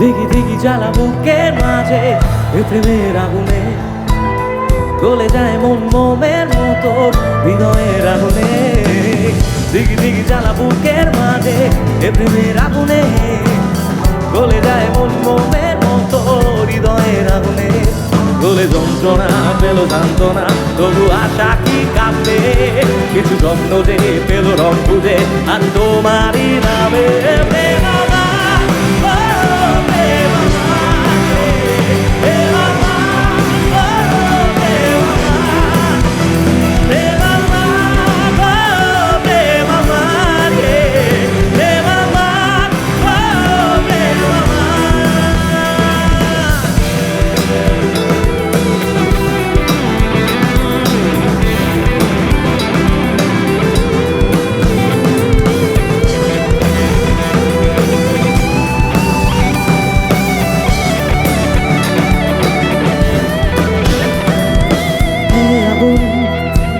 দিঘি দিঘি জ্বালা বুকের মাঝে প্রেমের আগুনে গলে যায় মন মোমের মতো হৃদয়ের আগুনে। দিঘি দিঘি জ্বালা বুকের মাঝে প্রেমের আগুনে গলে যায় মন মোমের মতো হৃদয়ের আগুনে। গলে যন্ত্রণা পেল সান্ত্বনা তবু আশা কি কাঁপবে, কিছু স্বপ্ন যে পেল রং খুঁজে আর তোমারই নামে।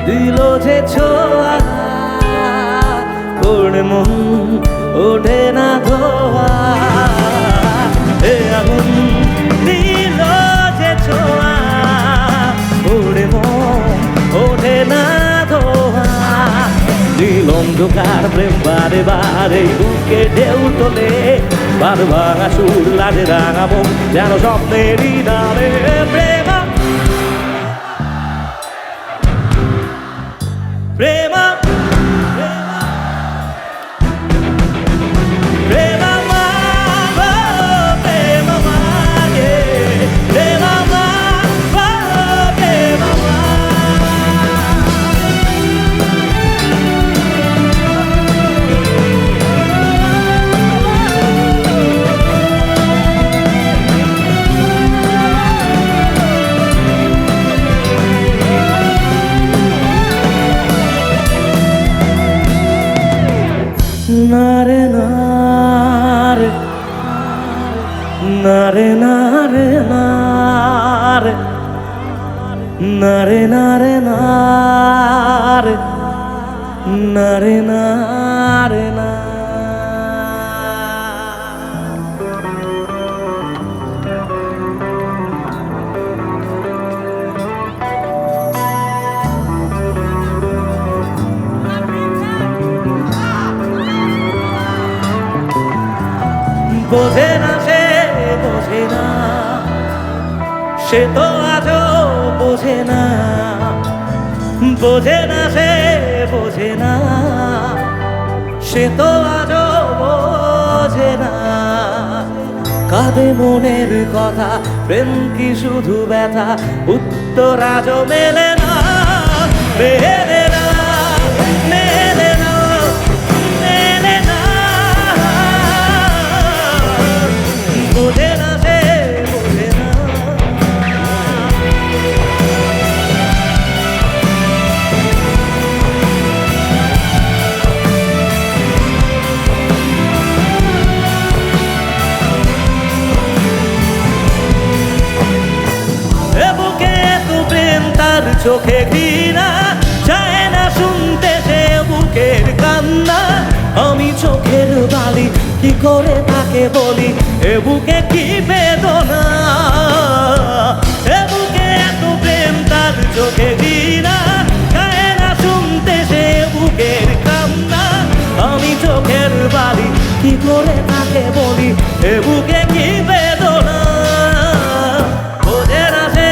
দিল যে ছোঁয়া ওর মন ওঠে না ধোয়া। এ আগুন দিল যে ছোঁয়া ওর মন ওঠে না ধোয়া। নীল অন্ধকার প্রেম বারে বারে বুকে ঢেউ তোলে, বারবার সুর লাগে রাঙাবো যেন স্বপ্নেরই নামে। প্রেম প্রেম নারে নারে নারে নারে নারে নারে নারে নারে নারে নারে না। বোঝে না সে বোঝে না, সে তো আজও বোঝে না। বোঝে না সে বোঝে না, সে তো আজও বোঝে না। কাঁদে মনের কথা প্রেম কি শুধু ব্যথা, উত্তর আজও মেলে না মেলে না মেলে না মেলে না। বোঝে না সে বোঝে না। এ বুকে এত প্রেম তার চোখে ঘৃণা, চায় না শুনতে সে বুকের কান্না। আমি চোখের বালি কি করে তাকে বলি, এ বুকে কি বেদনা। এ বুকে এত প্রেম তার চোখে ঘৃণা, চায় না শুনতে সে বুকের কান্না। আমি চোখের বালি কি করে তাকে বলি, এ বুকে কি বেদনা। বোঝে না সে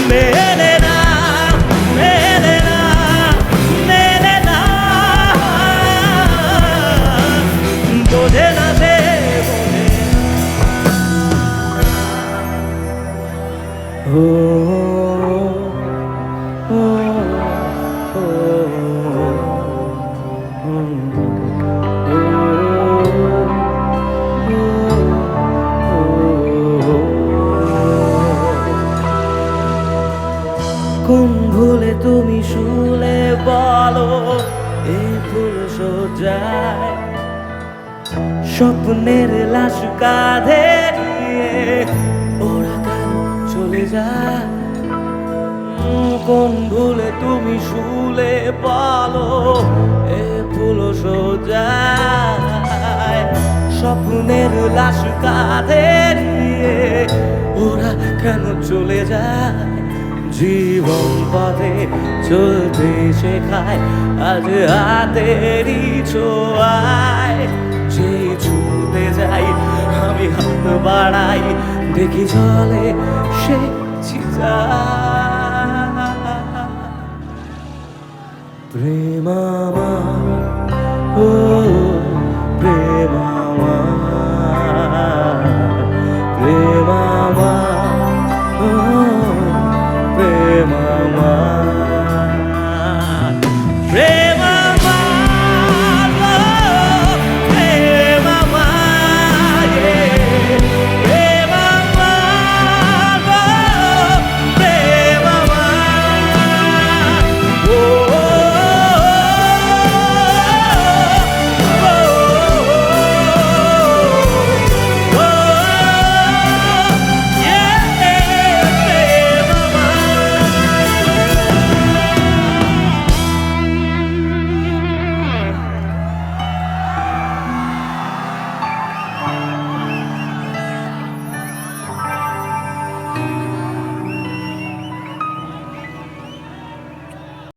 মেলে না মেলে না মেলে না। বোঝে না সে কোন ভুলে তুমি শুলে বলো, এই ভুল সহ্য স্বপ্নের লাশ কাঁধে নিয়ে ওরা কেন চলে যায়? কোন ভুলে তুমি শুলে বলো এ ফুল সোজায়? স্বপ্নের লাশ কাঁধে নিয়ে ওরা কেন চলে যায়? জীবন পথে চলতে শেখায় আজ হাতেরই ছোঁয়ায়। যে ছুটে যাই আমি হাত বাড়াই, দেখি জলে সে চিতা। প্রেম আমার